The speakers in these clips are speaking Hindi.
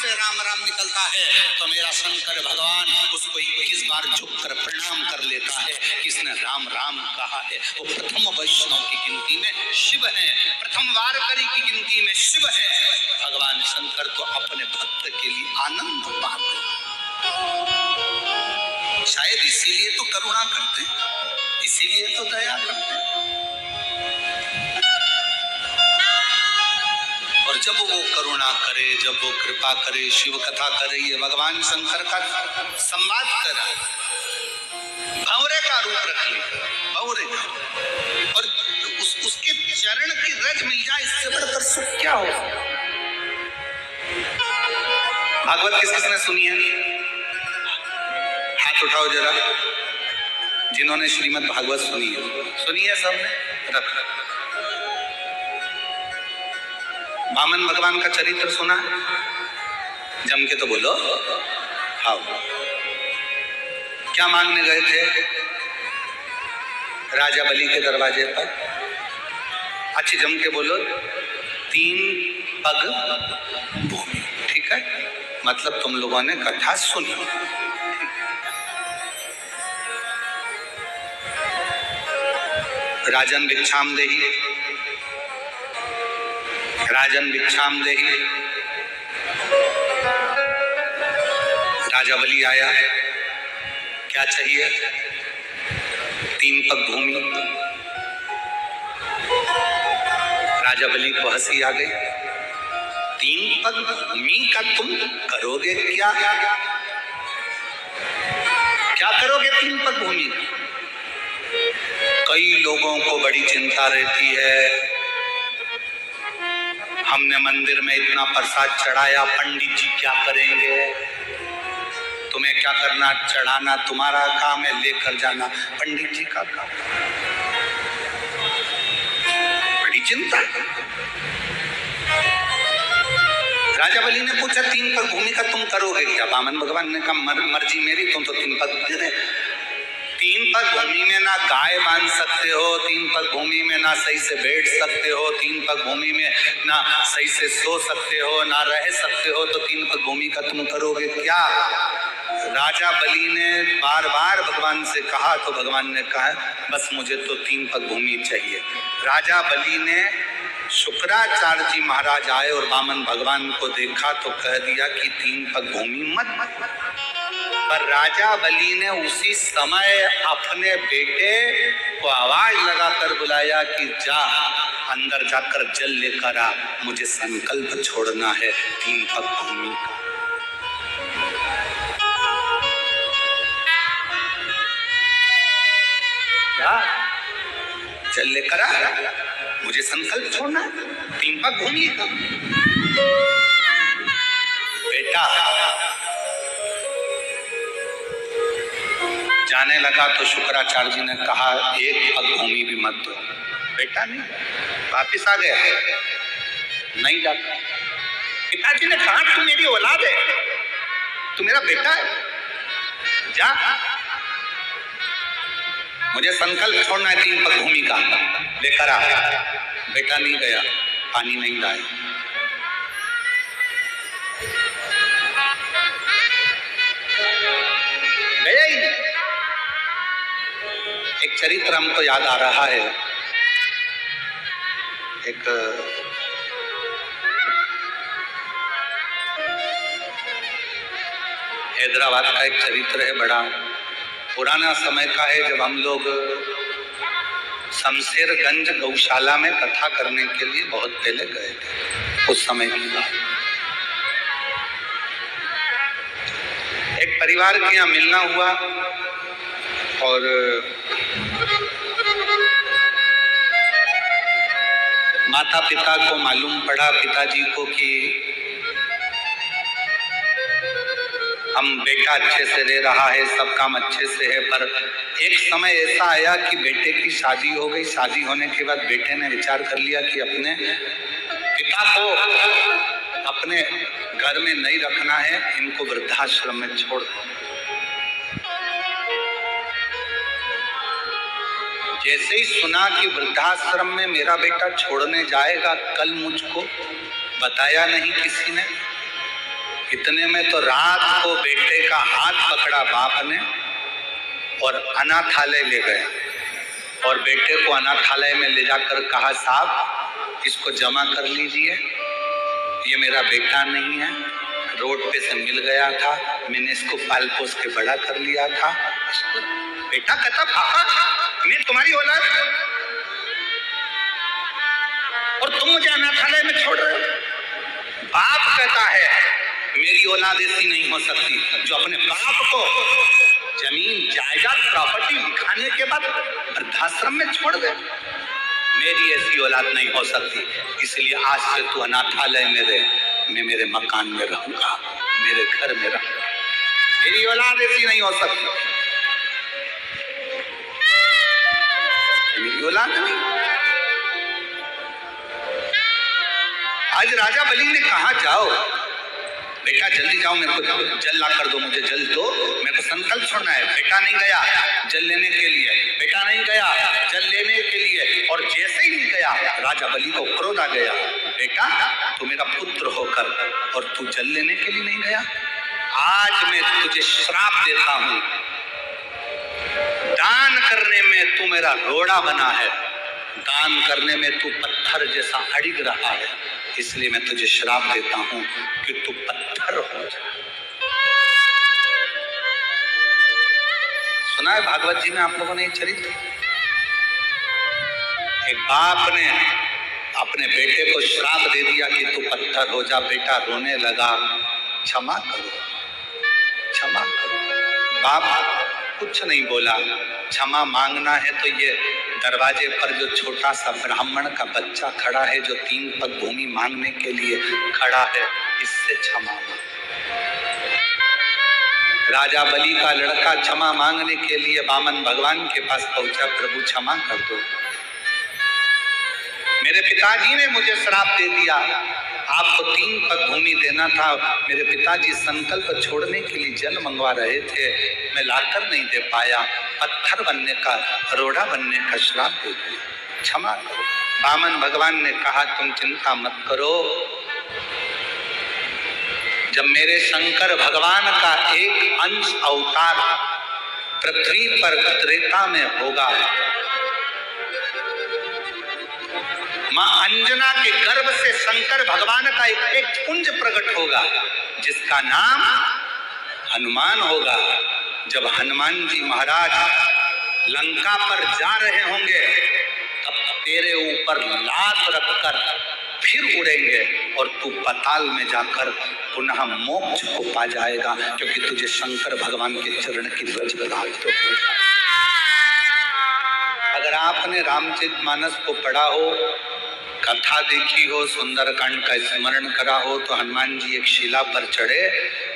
से राम राम निकलता है तो मेरा शंकर भगवान उसको 21 बार झुककर प्रणाम कर लेता है कि इसने राम राम कहा है। वो प्रथम वैष्णव की गिनती में शिव है, प्रथम वारकरी की गिनती में शिव है। भगवान शंकर तो अपने भक्त के लिए आनंद पाते, शायद इसीलिए तो करुणा करते, इसीलिए तो दया करते। और जब वो करुणा करे, जब वो कृपा करे, शिव कथा करे, ये भगवान शंकर का संवाद करा, भंवरे का रूप रख ले, भंवरे का, और उसके चरण की रज मिल जाए, इससे बढ़कर सुख क्या हो। भागवत किस किसने सुनी है? हाथ उठाओ जरा, जिन्होंने श्रीमद् भागवत सुनी है सबने? रख। वामन भगवान का चरित्र सुना है? जम के तो बोलो। हाँ, क्या मांगने गए थे राजा बलि के दरवाजे पर? अच्छी जम के बोलो। 3 पग भूमि, ठीक है? मतलब तुम लोगों ने कथा सुनी। राजन भिक्षाम देहि, राजन भिक्षाम देहि। राजा बलि आया, क्या चाहिए? 3 पग भूमि। राजा बलि को हंसी आ गई। 3 पग भूमि का तुम करोगे क्या? क्या करोगे 3 पग भूमि? कई लोगों को बड़ी चिंता रहती है, हमने मंदिर में इतना प्रसाद चढ़ाया, पंडित जी क्या करेंगे? तुम्हें क्या करना, चढ़ाना तुम्हारा काम है, लेकर जाना पंडित जी का काम। बड़ी चिंता। राजा बलि ने पूछा 3 पग भूमि का तुम करोगे क्या? वामन भगवान ने कहा मर्जी मेरी, तुम तो 3 पग दे दे। 3 पग भूमि में ना गाय बांध सकते हो, 3 पग भूमि में ना सही से बैठ सकते हो, 3 पग भूमि में ना सही से सो सकते हो, ना रह सकते हो, तो 3 पग भूमि का तुम करोगे क्या? राजा बलि ने बार बार भगवान से कहा तो भगवान ने कहा बस मुझे तो 3 पग भूमि चाहिए। राजा बलि ने, शुक्राचार्य जी महाराज आए और वामन भगवान को देखा तो कह दिया कि 3 पग भूमि मत। पर राजा बलि ने उसी समय अपने बेटे को आवाज लगाकर बुलाया कि जा अंदर जाकर जल लेकर आ, मुझे संकल्प छोड़ना है 3 पग भूमि का। जल लेकर आ, मुझे संकल्प छोड़ना है 3 पग भूमि का। बेटा जाने लगा तो शुक्राचार्य जी ने कहा 1 पग भूमि भी मत दो। बेटा नहीं, वापिस आ गया, नहीं जाता। पिताजी ने कहा तू मेरी औलाद है, तू मेरा बेटा है, जा, मुझे संकल्प छोड़ना है 3 पग भूमि का, लेकर आ। बेटा नहीं गया, पानी नहीं लाया। गया ही नहीं। एक चरित्र हमको याद आ रहा है, एक हैदराबाद का एक चरित्र है, बड़ा पुराना समय का है, जब हम लोग शमशेरगंज गौशाला में कथा करने के लिए बहुत पहले गए थे। उस समय की बात, एक परिवार के यहाँ मिलना हुआ और माता पिता को मालूम पड़ा, पिताजी को, कि हम बेटा अच्छे से रह रहा है, सब काम अच्छे से है, पर एक समय ऐसा आया कि बेटे की शादी हो गई। शादी होने के बाद बेटे ने विचार कर लिया कि अपने पिता को अपने घर में नहीं रखना है, इनको वृद्धाश्रम में छोड़ दो। जैसे ही सुना कि वृद्धाश्रम में मेरा बेटा छोड़ने जाएगा, कल मुझको बताया नहीं किसी ने, इतने में तो रात को बेटे का हाथ पकड़ा बाप ने और अनाथालय ले गया और बेटे को अनाथालय में ले जाकर कहा, साहब इसको जमा कर लीजिए, ये मेरा बेटा नहीं है, रोड पे से मिल गया था, मैंने इसको पाल पोस के बड़ा कर लिया था। बेटा कहता, पापा मैं तुम्हारी औलाद और तुम मुझे अनाथालय में छोड़ रहे हो। बाप कहता है, मेरी औलाद ऐसी नहीं हो सकती जो अपने बाप को जमीन जायदाद प्रॉपर्टी लिखाने के बाद वृद्धाश्रम में छोड़ दे। मेरी ऐसी औलाद नहीं हो सकती, इसलिए आज से तू अनाथालय में रहे, मैं मेरे मकान में रहूंगा, मेरे घर में रहूंगा। मेरी औलाद ऐसी नहीं हो सकती, मेरी औलाद नहीं। आज राजा बलि ने कहा, जाओ बेटा जल्दी जाओ, मेरे को जल ला कर दो, मुझे जल दो, मेरे को संकल्प छोड़ना है। बेटा नहीं गया जल लेने के लिए, बेटा नहीं गया जल लेने के लिए, और जैसे ही नहीं गया राजा बलि को क्रोध आ गया, बेटा तू मेरा पुत्र होकर और तू जल लेने के लिए नहीं गया, आज मैं तुझे श्राप देता हूं, दान करने में तू मेरा रोड़ा बना है, दान करने में तू पत्थर जैसा अड़िग रहा है, इसलिए मैं तुझे श्राप देता हूं कि तू पत्थर हो जा। सुना है भागवत जी में आप लोगों ने ये चरित्र? एक बाप ने अपने बेटे को श्राप दे दिया कि तू पत्थर हो जा। बेटा रोने लगा, क्षमा करो क्षमा करो। बाप कुछ नहीं बोला, क्षमा मांगना है तो ये दरवाजे पर जो छोटा सा ब्राह्मण का बच्चा खड़ा है, जो 3 पग भूमि मांगने के लिए खड़ा है, इससे क्षमा मांग। राजा बलि का लड़का क्षमा मांगने के लिए वामन भगवान के पास पहुंचा, प्रभु क्षमा कर दो, मेरे पिताजी ने मुझे श्राप दे दिया, आपको 3 पग भूमि देना था, मेरे पिताजी संकल्प छोड़ने के लिए जल मंगवा रहे थे, मैं लाकर नहीं दे पाया, पत्थर बनने का, रोड़ा बनने का श्राप दे दिया, क्षमा करो। वामन भगवान ने कहा, तुम चिंता मत करो, जब मेरे शंकर भगवान का एक अंश अवतार पृथ्वी पर त्रेता में होगा, मां अंजना के गर्भ से शंकर भगवान का एक पुंज प्रकट होगा जिसका नाम हनुमान होगा। जब हनुमान जी महाराज लंका पर जा रहे होंगे, तब तेरे ऊपर लात रखकर फिर उड़ेंगे और तू पाताल में जाकर पुनः मोक्ष को पा जाएगा, क्योंकि तुझे शंकर भगवान के चरण की रज प्राप्त होगा। अगर आपने रामचरितमानस को पढ़ा हो, कथा देखी हो, सुंदरकांड का स्मरण करा हो, तो हनुमान जी एक शिला पर चढ़े,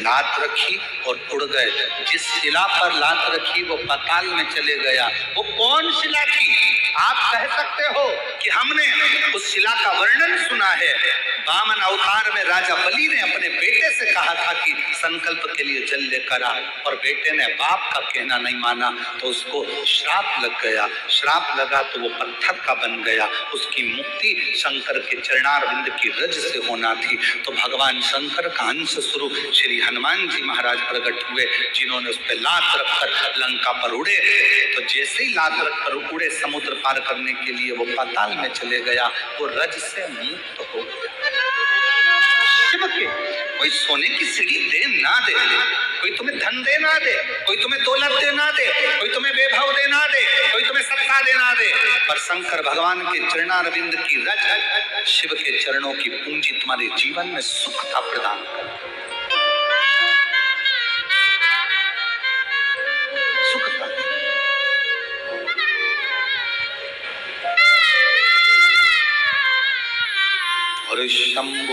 लात रखी और उड़ गए। जिस शिला पर लात रखी वो पाताल में चले गया। वो कौन शिला थी? आप कह सकते हो कि हमने उस शिला का वर्णन सुना है। वामन अवतार में राजा बलि ने अपने बेटे से कहा था कि संकल्प के लिए जल लेकर आ, और बेटे ने बाप का कहना नहीं माना तो उसको श्राप लग गया। श्राप लगा तो वो पत्थर का बन गया। उसकी मुक्ति शंकर के चरणारविंद की रज से होना थी। तो भगवान शंकर का अंश स्वरूप श्री हनुमान जी महाराज प्रकट हुए, जिन्होंने उस पर लात रखकर लंका पर उड़े। तो जैसे ही लात रखकर उड़े, समुद्र पार करने के लिए वो पाताल में चले गया, वो रज से मुक्त हो गया। शिव के कोई सोने की सीढ़ी दे ना दे, कोई तुम्हें धन दे ना दे, कोई तुम्हें दौलत दे ना दे, कोई तुम्हें वैभव दे ना दे, कोई तुम्हें सत्ता दे ना दे, पर शंकर भगवान के चरणारविंद की रज, शिव के चरणों की पूंजी तुम्हारे जीवन में सुख का प्रदान कर, सुख का। और शंभु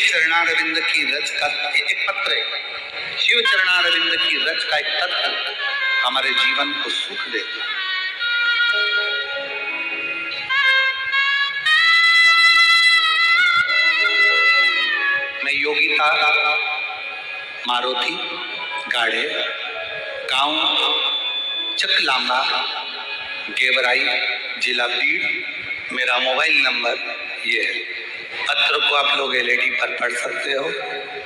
चरणारविंद की रज का एक पत्र है, शिव चरणारविंद की रज का एक तत्व हमारे जीवन को सुख देता। मैं योगिता मारुति गाड़े, गांव चकलांबा, गेवराई, जिला बीड़। मेरा मोबाइल नंबर ये है। पत्र को आप लोग एलईडी पर पढ़ सकते हो,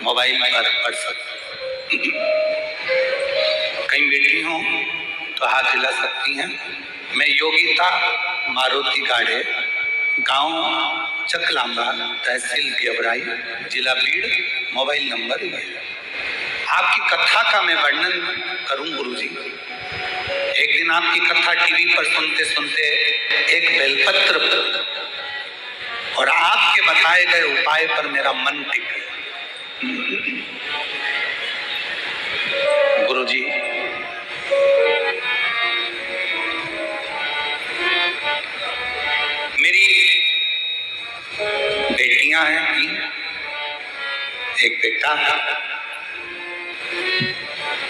मोबाइल पर पढ़ सकते हो। कहीं बैठी हो तो हाथ हिला सकती हैं। मैं योगिता मारुति गाड़े, गांव चकलांबा, तहसील गेवराई, जिला बीड़। मोबाइल नंबर ये है। आपकी कथा का मैं वर्णन करूं गुरुजी। एक दिन आपकी कथा टीवी पर सुनते सुनते एक बेलपत्र और आपके बताए गए उपाय पर मेरा मन टिक गया। गुरुजी, मेरी बेटियां हैं तीन, एक बेटा,